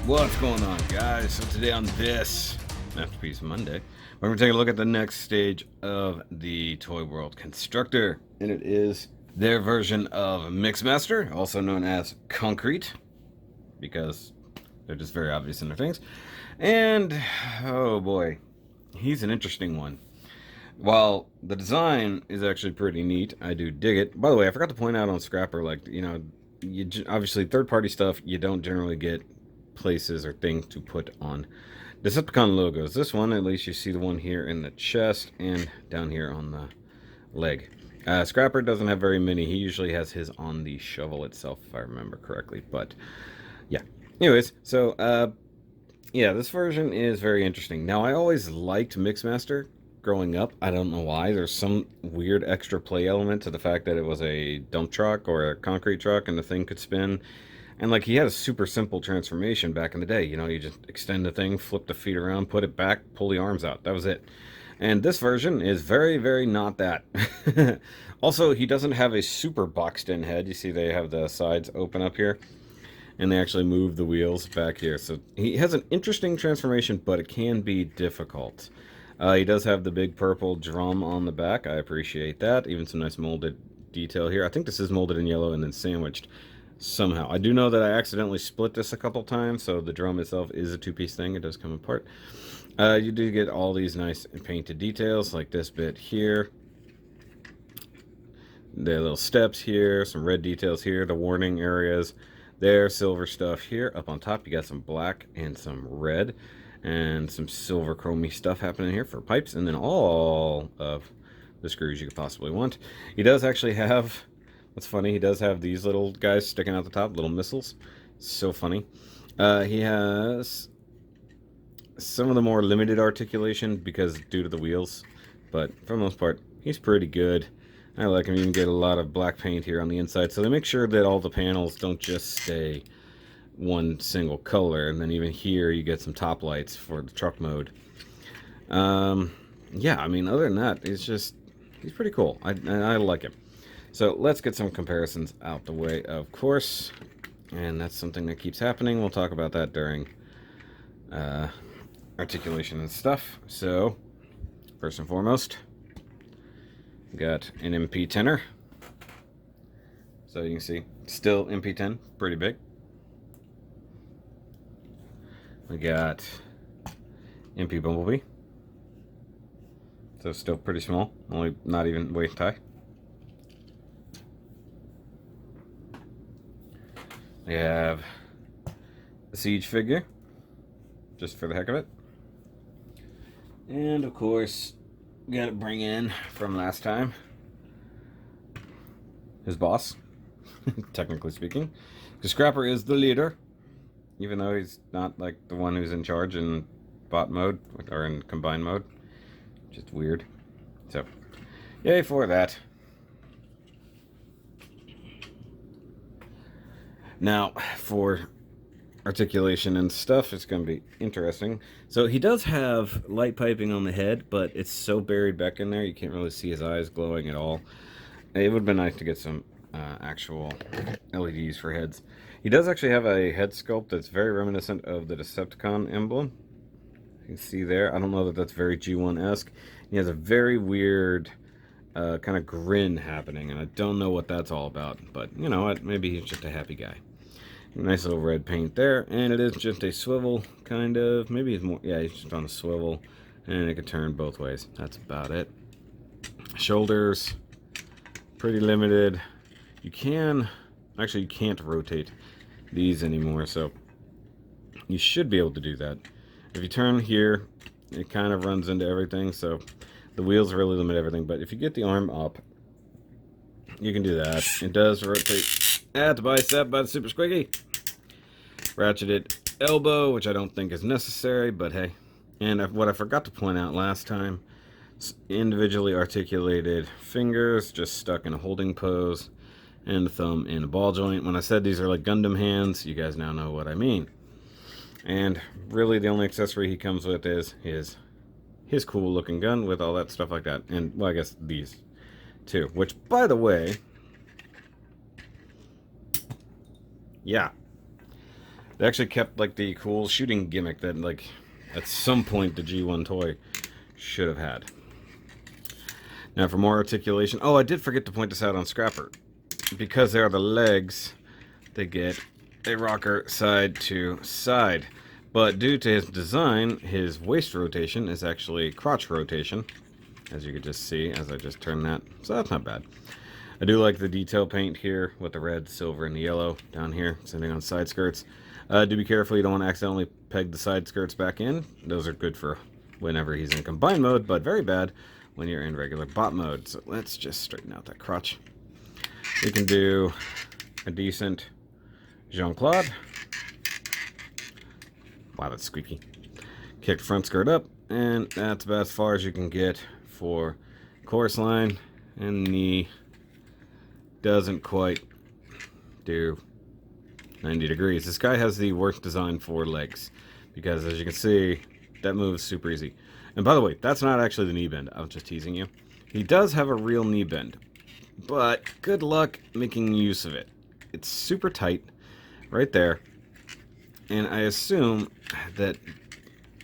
What's going on, guys? So today on this Masterpiece Monday, we're going to take a look at the next stage of the Toyworld Constructor, and it is their version of Mixmaster, also known as Concrete, because they're just very obvious in their things. And, oh boy, he's an interesting one. While the design is actually pretty neat, I do dig it. By the way, I forgot to point out on Scrapper, like, obviously third-party stuff, you don't generally get places or things to put on Decepticon logos. This one, at least you see the one here in the chest and down here on the leg. Scrapper doesn't have very many. He usually has his on the shovel itself, if I remember correctly. But, yeah. Anyways, so, yeah, this version is very interesting. Now, I always liked Mixmaster growing up. I don't know why. There's some weird extra play element to the fact that it was a dump truck or a concrete truck and the thing could spin. And like, he had a super simple transformation back in the day. You know, you just extend the thing, flip the feet around, put it back, pull the arms out. That was it. And this version is very, very not that. Also, he doesn't have a super boxed in head. You see they have the sides open up here. And they actually move the wheels back here. So he has an interesting transformation, but it can be difficult. He does have the big purple drum on the back. I appreciate that. Even some nice molded detail here. I think this is molded in yellow and then sandwiched somehow. I do know that I accidentally split this a couple times, so the drum itself is a two-piece thing. It does come apart. You do get all these nice painted details, like this bit here. The little steps here, some red details here, the warning areas there, silver stuff here. Up on top, you got some black and some red. And some silver chromey stuff happening here for pipes, and then all of the screws you could possibly want. He does actually have, what's funny, he does have these little guys sticking out the top, little missiles. So funny. He has some of the more limited articulation because due to the wheels, but for the most part, he's pretty good. I like him. You can get a lot of black paint here on the inside, so they make sure that all the panels don't just stay one single color, and then even here you get some top lights for the truck mode. Yeah, I mean, other than that, he's pretty cool. I like him. So let's get some comparisons out the way, of course, and that's something that keeps happening. We'll talk about that during articulation and stuff. So first and foremost, we got an MP10er. So you can see, still MP10, pretty big. We got MP Bumblebee. So still pretty small, only not even waist high. We have the Siege figure, just for the heck of it. And of course, we gotta bring in from last time his boss, technically speaking, because Scrapper is the leader. Even though he's not like the one who's in charge in bot mode or in combined mode. Just weird. So, yay for that. Now, for articulation and stuff, it's going to be interesting. So he does have light piping on the head, but it's so buried back in there you can't really see his eyes glowing at all. It would have been nice to get some actual LEDs for heads. He does actually have a head sculpt that's very reminiscent of the Decepticon emblem. You can see there. I don't know that that's very G1-esque. He has a very weird kind of grin happening, and I don't know what that's all about. But, you know what? Maybe he's just a happy guy. Nice little red paint there, and it is just a swivel, kind of. Maybe he's more, yeah, he's just on a swivel, and it can turn both ways. That's about it. Shoulders, pretty limited. You can, actually you can't rotate these anymore, so you should be able to do that. If you turn here, it kind of runs into everything, so the wheels really limit everything. But if you get the arm up, you can do that. It does rotate at the bicep by the super squiggy. Ratcheted elbow, which I don't think is necessary, but hey. And what I forgot to point out last time, individually articulated fingers just stuck in a holding pose, and the thumb in a ball joint. When I said these are like Gundam hands, you guys now know what I mean. And really the only accessory he comes with is his cool looking gun with all that stuff like that. And, well, I guess these too. Which, by the way, yeah, They actually kept like the cool shooting gimmick that like at some point the G1 toy should have had. Now for more articulation, oh, I did forget to point this out on Scrapper. Because they are the legs, they get a rocker side to side. But due to his design, his waist rotation is actually crotch rotation, as you can just see as I just turn that. So that's not bad. I do like the detail paint here with the red, silver, and the yellow down here, sitting on side skirts. Do be careful, you don't want to accidentally peg the side skirts back in. Those are good for whenever he's in combined mode, but very bad when you're in regular bot mode. So let's just straighten out that crotch. We can do a decent Jean-Claude. Wow, that's squeaky. Kick front skirt up, and that's about as far as you can get for chorus line, and knee doesn't quite do 90 degrees. This guy has the worst design for legs, because as you can see, that moves super easy. And by the way, that's not actually the knee bend. I was just teasing you. He does have a real knee bend, but good luck making use of it. It's super tight right there, and I assume that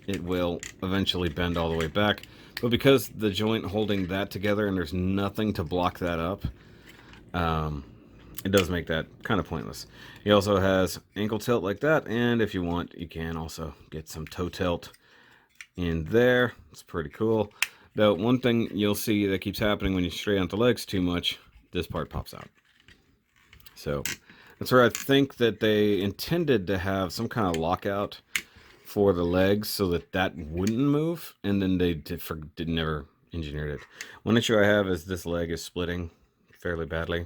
it will eventually bend all the way back, but because the joint holding that together and there's nothing to block that up, it does make that kind of pointless. He also has ankle tilt like that, and if you want, you can also get some toe tilt in there. It's pretty cool. Though one thing you'll see that keeps happening when you straighten out the legs too much, this part pops out. So that's where I think that they intended to have some kind of lockout for the legs so that that wouldn't move, and then they did never engineered it. One issue I have is this leg is splitting fairly badly.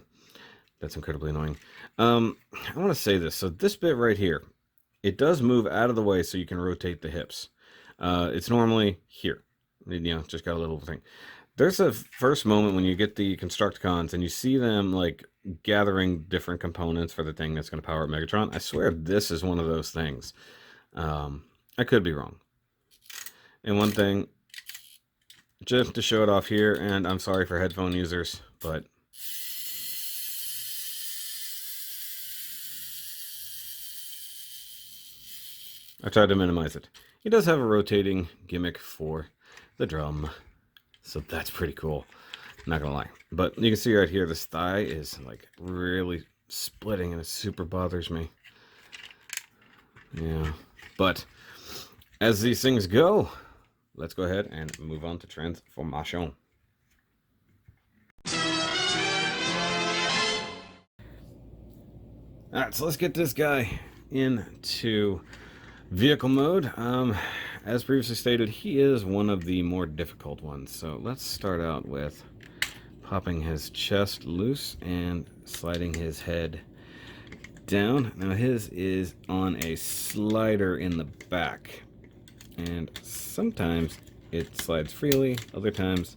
That's incredibly annoying. I want to say this. So this bit right here, it does move out of the way so you can rotate the hips. It's normally here. You know, just got a little thing. There's a first moment when you get the Constructicons and you see them like gathering different components for the thing that's going to power up Megatron. I swear this is one of those things. I could be wrong. And one thing, just to show it off here, and I'm sorry for headphone users, but I tried to minimize it. He does have a rotating gimmick for the drum, so that's pretty cool. Not gonna lie, but you can see right here, this thigh is like really splitting, and it super bothers me. Yeah, but as these things go, let's go ahead and move on to transformation. All right, so let's get this guy into vehicle mode. As previously stated, he is one of the more difficult ones. So let's start out with popping his chest loose and sliding his head down. Now his is on a slider in the back, and sometimes it slides freely, other times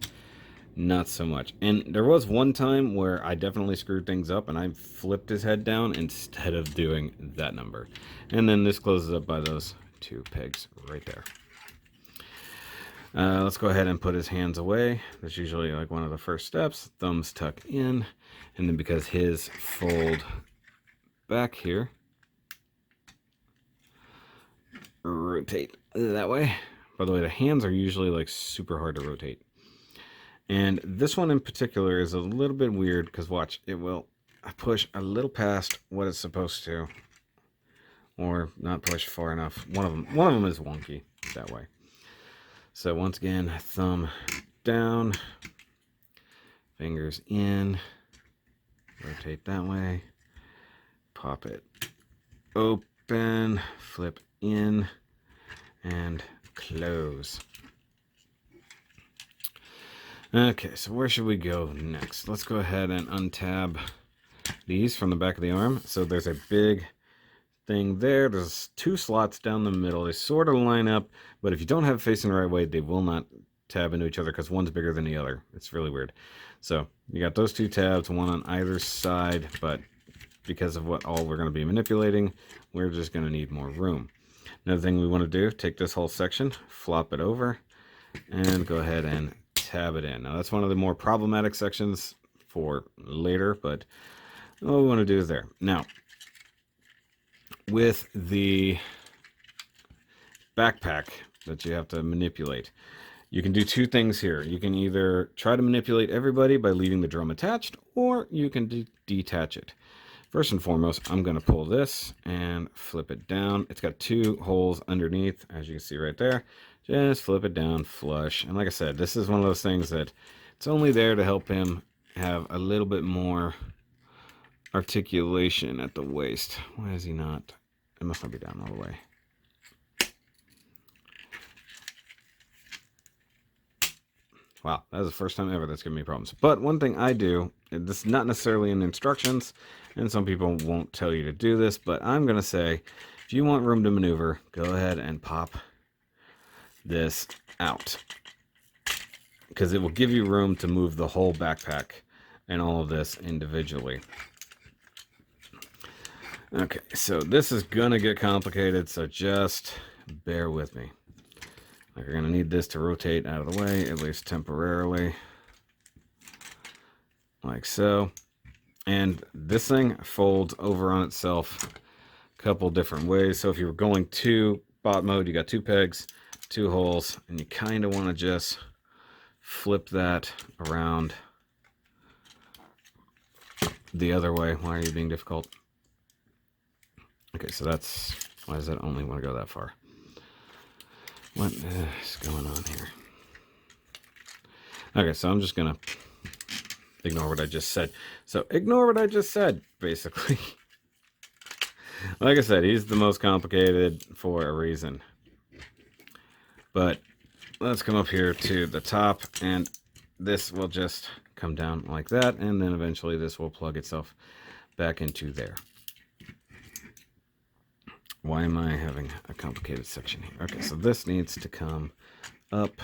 not so much. And there was one time where I definitely screwed things up and I flipped his head down instead of doing that number. And then this closes up by those two pegs right there. Let's go ahead and put his hands away. That's usually like one of the first steps. Thumbs tuck in, and then because his fold back here, rotate that way. By the way, the hands are usually like super hard to rotate. And this one in particular is a little bit weird because watch, it will push a little past what it's supposed to, or not push far enough. One of them is wonky that way. So once again, thumb down, fingers in, rotate that way, pop it open, flip in, and close. Okay, so where should we go next? Let's go ahead and untab these from the back of the arm. So there's a big thing there. There's two slots down the middle. They sort of line up, but if you don't have it facing the right way, they will not tab into each other because one's bigger than the other. It's really weird. So you got those two tabs, one on either side, but because of what all we're going to be manipulating, we're just going to need more room. Another thing we want to do, take this whole section, flop it over, and go ahead and tab it in. Now that's one of the more problematic sections for later, but all we want to do is there. Now, with the backpack that you have to manipulate. You can do two things here. You can either try to manipulate everybody by leaving the drum attached, or you can detach it. First and foremost, I'm going to pull this and flip it down. It's got two holes underneath, as you can see right there. Just flip it down flush. And like I said, this is one of those things that it's only there to help him have a little bit more articulation at the waist. Why is he not? It must not be down all the way. Wow, that's the first time ever that's giving me problems. But one thing I do, and this is not necessarily in the instructions, and some people won't tell you to do this, but I'm going to say, if you want room to maneuver, go ahead and pop this out. Because it will give you room to move the whole backpack and all of this individually. Okay, so this is going to get complicated, so just bear with me. You're going to need this to rotate out of the way, at least temporarily. Like so. And this thing folds over on itself a couple different ways. So if you were going to bot mode, you got two pegs, two holes, and you kind of want to just flip that around the other way. Why are you being difficult? Okay, so that's, why does that only want to go that far? What is going on here? Okay, so I'm just going to ignore what I just said. So ignore what I just said, basically. Like I said, he's the most complicated for a reason. But let's come up here to the top, and this will just come down like that, and then eventually this will plug itself back into there. Why am I having a complicated section here? Okay, so this needs to come up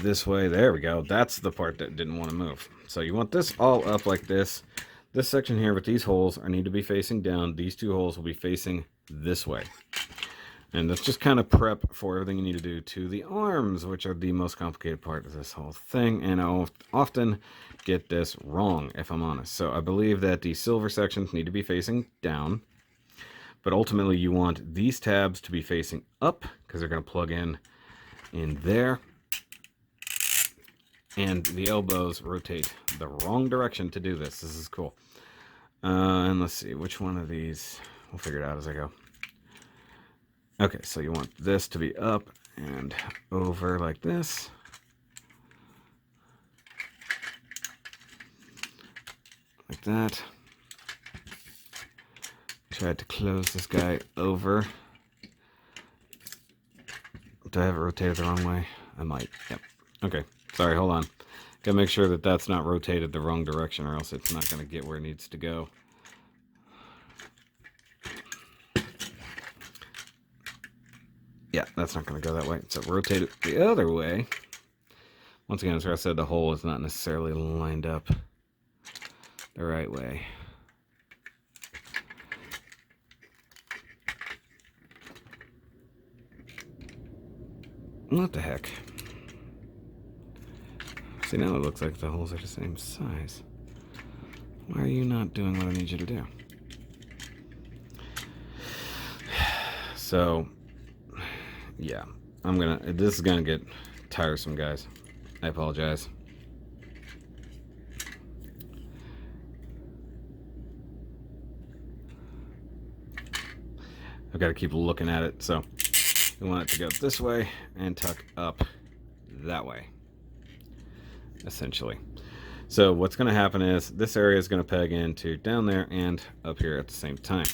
this way. There we go. That's the part that didn't want to move. So you want this all up like this. This section here with these holes need to be facing down. These two holes will be facing this way. And that's just kind of prep for everything you need to do to the arms, which are the most complicated part of this whole thing. And I'll often get this wrong, if I'm honest. So I believe that the silver sections need to be facing down. But ultimately, you want these tabs to be facing up because they're going to plug in there. And the elbows rotate the wrong direction to do this. This is cool. And let's see, which one of these? We'll figure it out as I go. Okay, so you want this to be up and over like this. Like that. Tried to close this guy over. Do I have it rotated the wrong way? I might. Yep. Okay. Sorry, hold on. Gotta make sure that that's not rotated the wrong direction, or else it's not going to get where it needs to go. Yeah, that's not going to go that way. So rotate it the other way. Once again, as I said, the hole is not necessarily lined up the right way. What the heck? See, now it looks like the holes are the same size. Why are you not doing what I need you to do? So, yeah, this is gonna get tiresome, guys. I apologize. I've got to keep looking at it, so we want it to go this way and tuck up that way, essentially. So what's going to happen is this area is going to peg into down there and up here at the same time.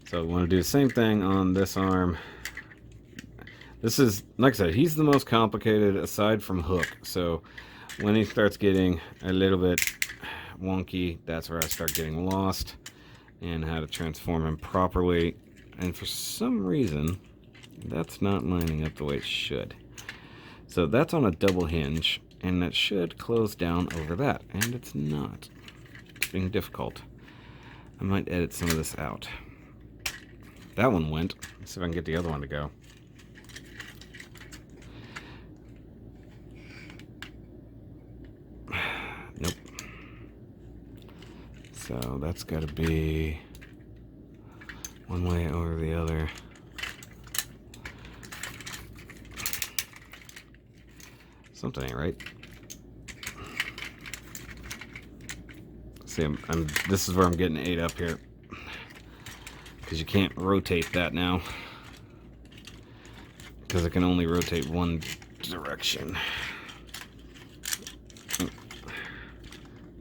So we want to do the same thing on this arm. This is, like I said, he's the most complicated aside from Hook. So when he starts getting a little bit wonky, that's where I start getting lost in how to transform him properly. And for some reason, that's not lining up the way it should. So that's on a double hinge, and that should close down over that. And it's not. It's being difficult. I might edit some of this out. That one went. Let's see if I can get the other one to go. Nope. So that's got to be one way or the other. Something ain't right. See, this is where I'm getting ate up here, because you can't rotate that now, because it can only rotate one direction.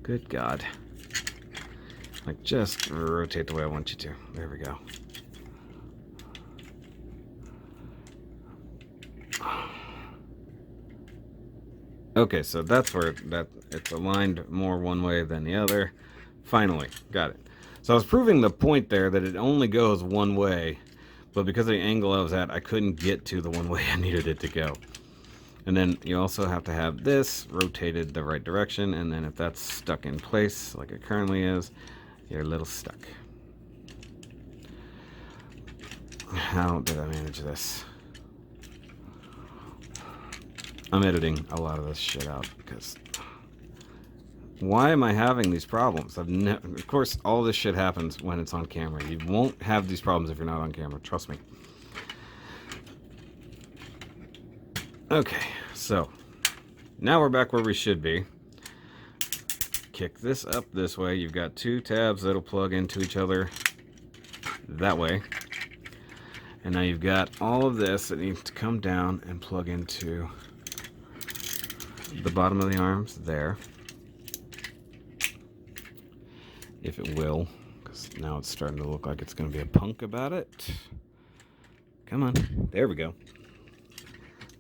Good God. Like, just rotate the way I want you to. There we go. Okay, so that's where it's aligned more one way than the other. Finally, got it. So I was proving the point there that it only goes one way, but because of the angle I was at, I couldn't get to the one way I needed it to go. And then you also have to have this rotated the right direction, and then if that's stuck in place like it currently is, you're a little stuck. How did I manage this? I'm editing a lot of this shit out, because why am I having these problems? Of course, all this shit happens when it's on camera. You won't have these problems if you're not on camera, trust me. Okay, so now we're back where we should be. Kick this up this way. You've got two tabs that'll plug into each other that way. And now you've got all of this that needs to come down and plug into the bottom of the arms there. If it will, because now it's starting to look like it's going to be a punk about it. Come on. There we go.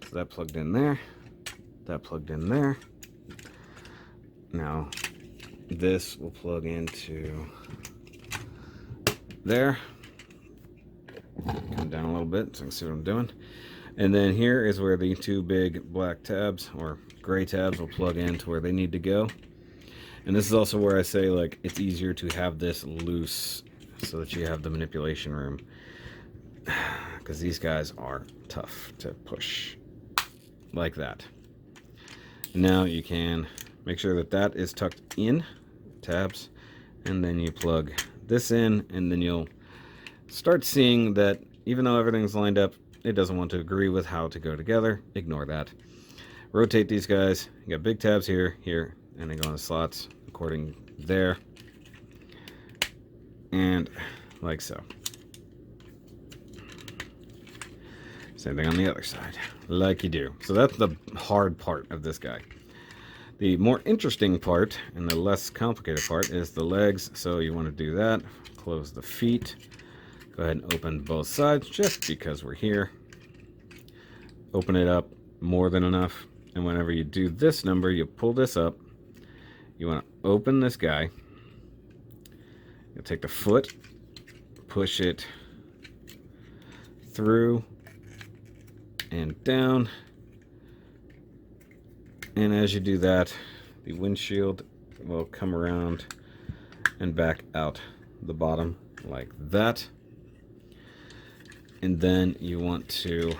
So that plugged in there. That plugged in there. Now, this will plug into there. Come down a little bit so I can see what I'm doing. And then here is where the two big black tabs, or gray tabs, will plug in to where they need to go. And this is also where I say, like, it's easier to have this loose so that you have the manipulation room. Because these guys are tough to push. Like that. Now you can make sure that that is tucked in, tabs, and then you plug this in, and then you'll start seeing that even though everything's lined up, it doesn't want to agree with how to go together. Ignore that. Rotate these guys. You got big tabs here, here, and they go in the slots according there, and like so. Same thing on the other side, like you do. So that's the hard part of this guy. The more interesting part, and the less complicated part, is the legs. So you want to do that. Close the feet. Go ahead and open both sides, just because we're here. Open it up more than enough. And whenever you do this number, you pull this up. You want to open this guy. You'll take the foot, push it through and down, and as you do that, the windshield will come around and back out the bottom like that. And then you want to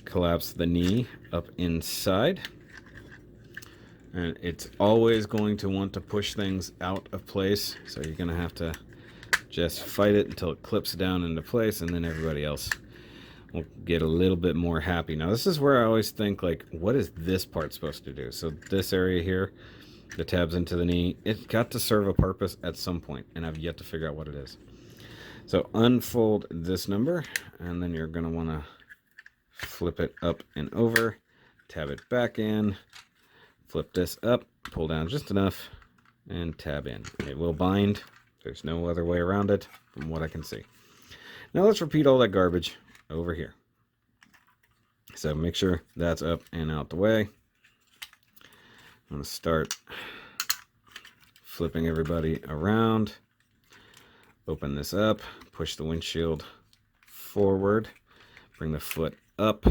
collapse the knee up inside, and it's always going to want to push things out of place, so you're going to have to just fight it until it clips down into place, and then everybody else will get a little bit more happy. Now this is where I always think, like, what is this part supposed to do? So this area here, the tabs into the knee, it's got to serve a purpose at some point, and I've yet to figure out what it is. So unfold this number, and then you're going to want to flip it up and over, tab it back in, flip this up, pull down just enough, and tab in. It will bind. There's no other way around it from what I can see. Now let's repeat all that garbage over here. So make sure that's up and out the way. I'm going to start flipping everybody around. Open this up, push the windshield forward, bring the foot up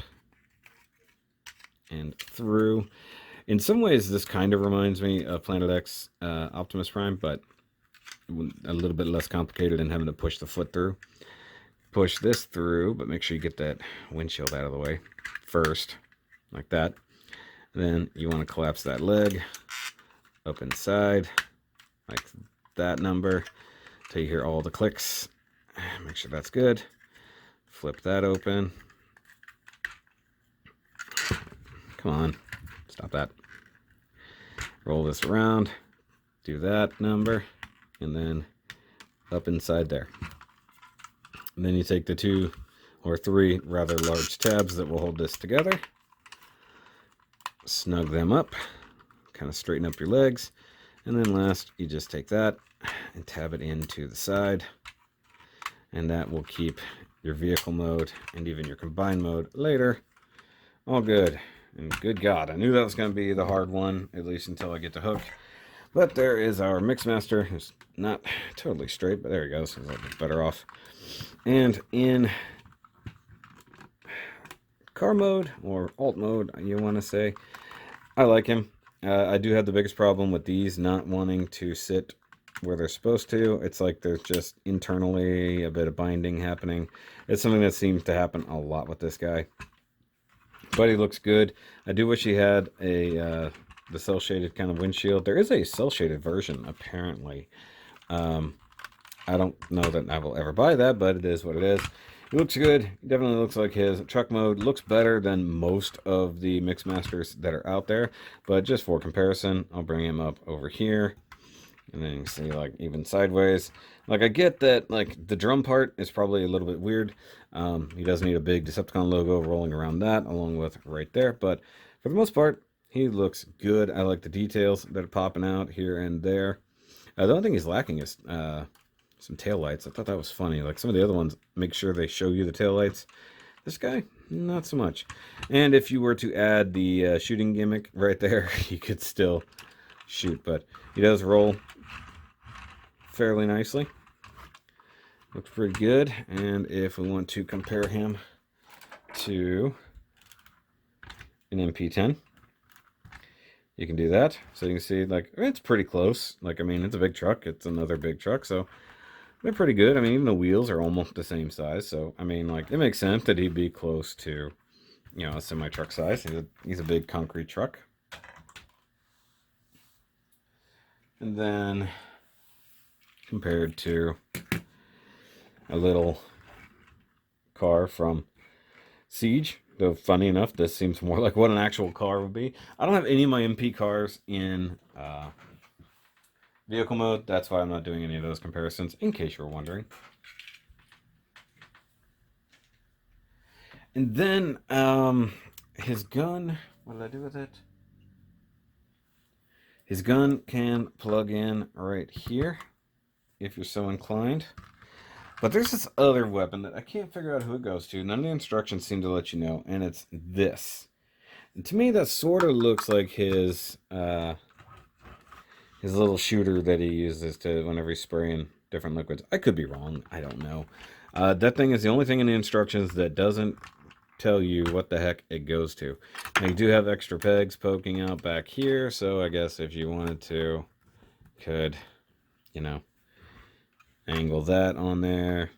and through. In some ways, this kind of reminds me of Planet X Optimus Prime, but a little bit less complicated in having to push the foot through. Push this through, but make sure you get that windshield out of the way first, like that. And then you want to collapse that leg up inside, like that number, till you hear all the clicks, Make sure that's good. Flip that open. Come on, stop that. Roll this around, do that number, and then up inside there. And then you take the 2 or 3 rather large tabs that will hold this together, snug them up, kind of straighten up your legs, and then last you just take that and tab it into the side, and that will keep your vehicle mode and even your combined mode later all good. And good God, I knew that was going to be the hard one, at least until I get to hook. But there is our Mixmaster, who's not totally straight, but there he goes. He's a little bit better off. And in car mode, or alt mode, you want to say, I like him. I do have the biggest problem with these not wanting to sit where they're supposed to. It's like there's just internally a bit of binding happening. It's something that seems to happen a lot with this guy. But he looks good. I do wish he had a the cell shaded kind of windshield. There is a cell shaded version apparently. I don't know that I will ever buy that, but it is what it is. It looks good. It definitely looks like his truck mode. Looks better than most of the Mixmasters that are out there. But just for comparison, I'll bring him up over here. And then you can see, like, even sideways. Like, I get that, like, the drum part is probably a little bit weird. He does need a big Decepticon logo rolling around that, along with right there. But for the most part, he looks good. I like the details that are popping out here and there. The only thing he's lacking is some taillights. I thought that was funny. Like, some of the other ones make sure they show you the taillights. This guy, not so much. And if you were to add the shooting gimmick right there, you could still shoot. But he does roll fairly nicely. Looks pretty good. And if we want to compare him to an MP10, you can do that. So you can see, like, it's pretty close. Like, I mean, it's a big truck. It's another big truck. So they're pretty good. I mean, even the wheels are almost the same size. So, I mean, like, it makes sense that he'd be close to, you know, a semi-truck size. He's a big concrete truck. And then compared to a little car from Siege, though funny enough, this seems more like what an actual car would be. I don't have any of my MP cars in vehicle mode. That's why I'm not doing any of those comparisons, in case you're wondering. And then his gun, what did I do with it? His gun can plug in right here, if you're so inclined. But there's this other weapon that I can't figure out who it goes to. None of the instructions seem to let you know, and it's this. And to me, that sort of looks like his little shooter that he uses to whenever he's spraying different liquids. I could be wrong. I don't know. That thing is the only thing in the instructions that doesn't tell you what the heck it goes to. Now, you do have extra pegs poking out back here, so I guess if you wanted to, could, you know, angle that on there,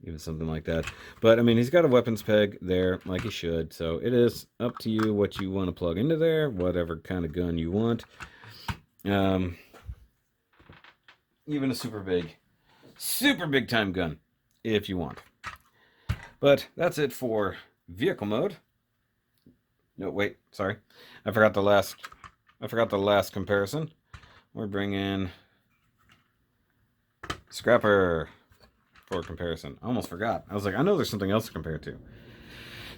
even something like that. But I mean, he's got a weapons peg there like he should, so it is up to you what you want to plug into there, whatever kind of gun you want. Even a super big time gun if you want. But that's it for vehicle mode. No, wait, sorry, I forgot the last comparison. We're bringing Scrapper for comparison. I almost forgot. I was like, I know there's something else to compare to.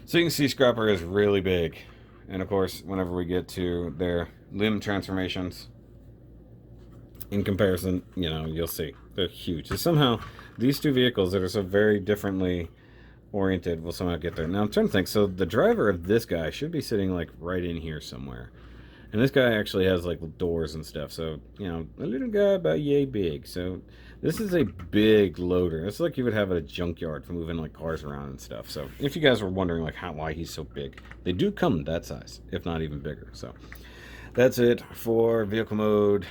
So you can see Scrapper is really big. And of course, whenever we get to their limb transformations, in comparison, you know, you'll see they're huge. So somehow, these two vehicles that are so very differently oriented will somehow get there. Now I'm trying to think. So the driver of this guy should be sitting like right in here somewhere. And this guy actually has like doors and stuff. So, you know, a little guy about yay big. So this is a big loader. It's like you would have at a junkyard for moving like cars around and stuff. So if you guys were wondering like why he's so big, they do come that size, if not even bigger. So that's it for vehicle mode.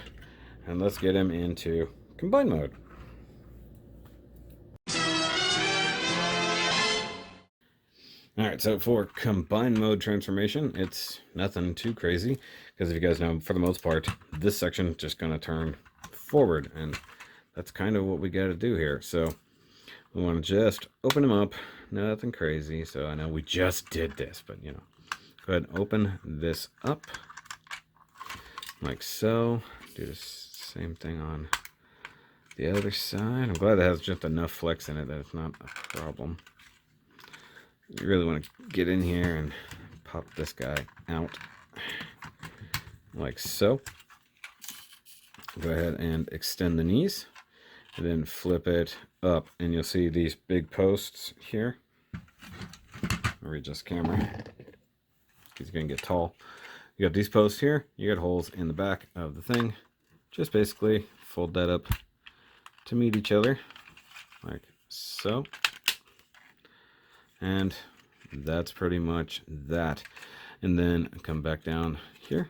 And let's get him into combined mode. Alright, so for combined mode transformation, it's nothing too crazy, because if you guys know, for the most part, this section is just going to turn forward, and that's kind of what we got to do here. So We want to just open them up. Nothing crazy. So I know we just did this, but you know, go ahead and open this up like so. Do the same thing on the other side. I'm glad it has just enough flex in it that it's not a problem. You really want to get in here and pop this guy out like so. Go ahead and extend the knees and then flip it up, and you'll see these big posts here. I'll readjust the camera because it's going to get tall. You got these posts here, you got holes in the back of the thing. Just basically fold that up to meet each other like so, and that's pretty much that. And then come back down here.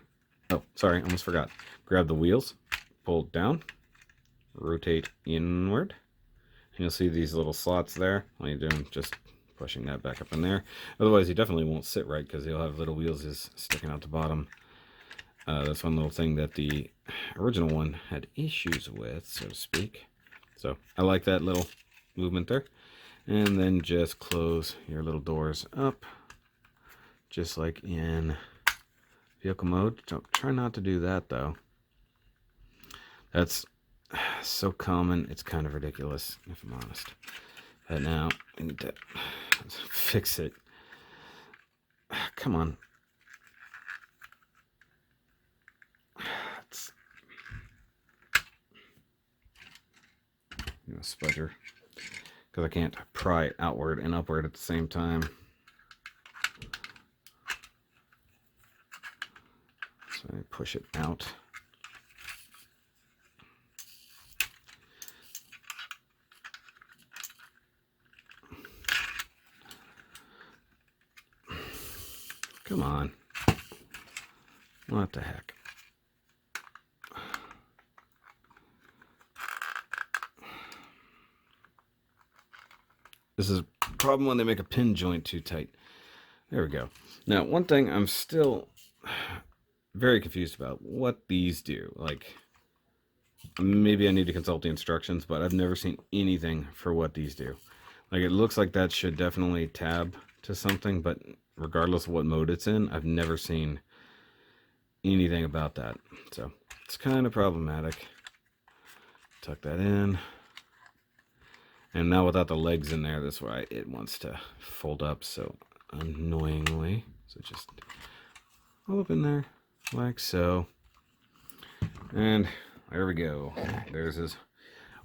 Oh, sorry, almost forgot. Grab the wheels, pull down, rotate inward, and you'll see these little slots there. All you're doing, just pushing that back up in there. Otherwise, you definitely won't sit right because you'll have little wheels just sticking out the bottom. That's one little thing that the original one had issues with, so to speak. So I like that little movement there. And then just close your little doors up, just like in vehicle mode. Don't try not to do that though. That's so common, it's kind of ridiculous, if I'm honest. But now I need to fix it. Come on. Spudger, because I can't pry it outward and upward at the same time. So I push it out. Come on. What the heck? This is a problem when they make a pin joint too tight. There we go. Now, one thing I'm still very confused about, what these do. Like, maybe I need to consult the instructions, but I've never seen anything for what these do. Like, it looks like that should definitely tab to something, but regardless of what mode it's in, I've never seen anything about that. So, it's kind of problematic. Tuck that in. And now without the legs in there, that's why it wants to fold up so annoyingly. So just all up in there like so. And there we go. There's his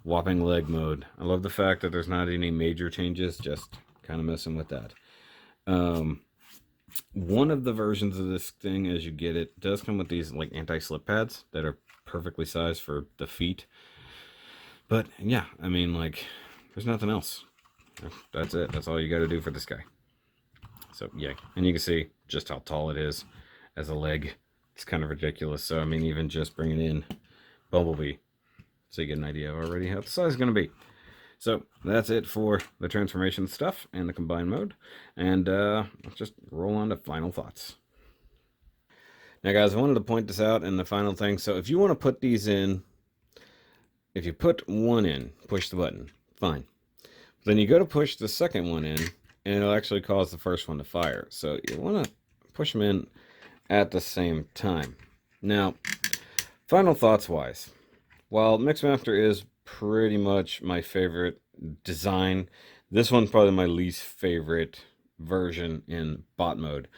whopping leg mode. I love the fact that there's not any major changes, just kind of messing with that. One of the versions of this thing, as you get it, does come with these like anti-slip pads that are perfectly sized for the feet. But yeah, I mean, like, there's nothing else. That's it. That's all you got to do for this guy. So yeah, and you can see just how tall it is as a leg. It's kind of ridiculous. So I mean, even just bringing in Bumblebee, so you get an idea of already how the size is going to be. So that's it for the transformation stuff and the combined mode. And let's just roll on to final thoughts. Now guys, I wanted to point this out in the final thing. So if you want to put these in, if you put one in, push the button, fine. Then you go to push the second one in, and it'll actually cause the first one to fire. So you want to push them in at the same time. Now, final thoughts wise, while Mixmaster is pretty much my favorite design, this one's probably my least favorite version in bot mode.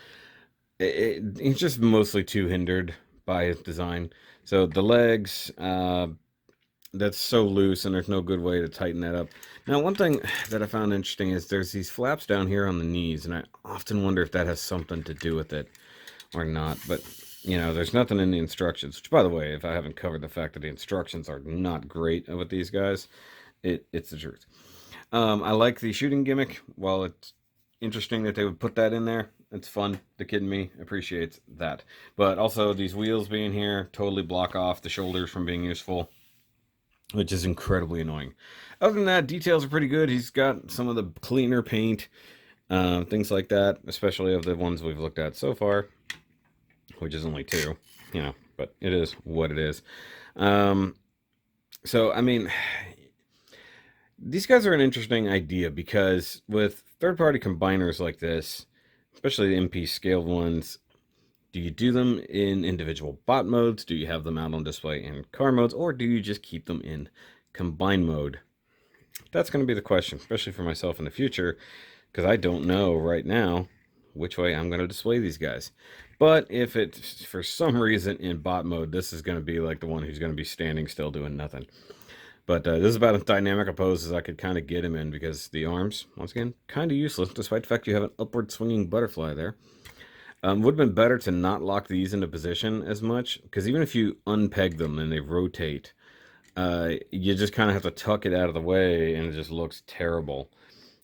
It's just mostly too hindered by its design. So the legs, that's so loose, and there's no good way to tighten that up. Now, one thing that I found interesting is there's these flaps down here on the knees, and I often wonder if that has something to do with it or not. But, you know, there's nothing in the instructions, which, by the way, if I haven't covered the fact that the instructions are not great with these guys, it's the truth. I like the shooting gimmick. While it's interesting that they would put that in there, it's fun. The kid in me appreciates that. But also, these wheels being here totally block off the shoulders from being useful, which is incredibly annoying. Other than that, details are pretty good. He's got some of the cleaner paint, things like that, especially of the ones we've looked at so far, which is only 2, you know, but it is what it is. So, I mean, These guys are an interesting idea because with third-party combiners like this, especially the MP scaled ones, do you do them in individual bot modes? Do you have them out on display in car modes? Or do you just keep them in combine mode? That's going to be the question, especially for myself in the future, because I don't know right now which way I'm going to display these guys. But if it's for some reason in bot mode, this is going to be like the one who's going to be standing still doing nothing. But this is about as dynamic a pose as I could kind of get him in, because the arms, once again, kind of useless, despite the fact you have an upward swinging butterfly there. Would have been better to not lock these into position as much, because even if you unpeg them and they rotate, you just kind of have to tuck it out of the way, and it just looks terrible.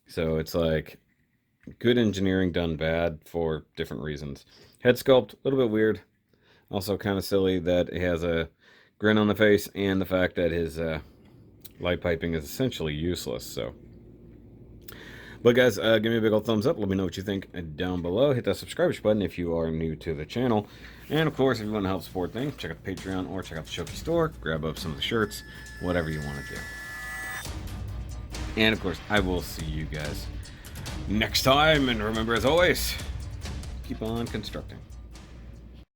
So it's like good engineering done bad for different reasons. Head sculpt, a little bit weird. Also kind of silly that he has a grin on the face, and the fact that his light piping is essentially useless. So, but guys, give me a big old thumbs up. Let me know what you think down below. Hit that subscribe button if you are new to the channel. And of course, if you want to help support things, check out the Patreon or check out the Shoki store. Grab up some of the shirts, whatever you want to do. And of course, I will see you guys next time. And remember, as always, keep on constructing.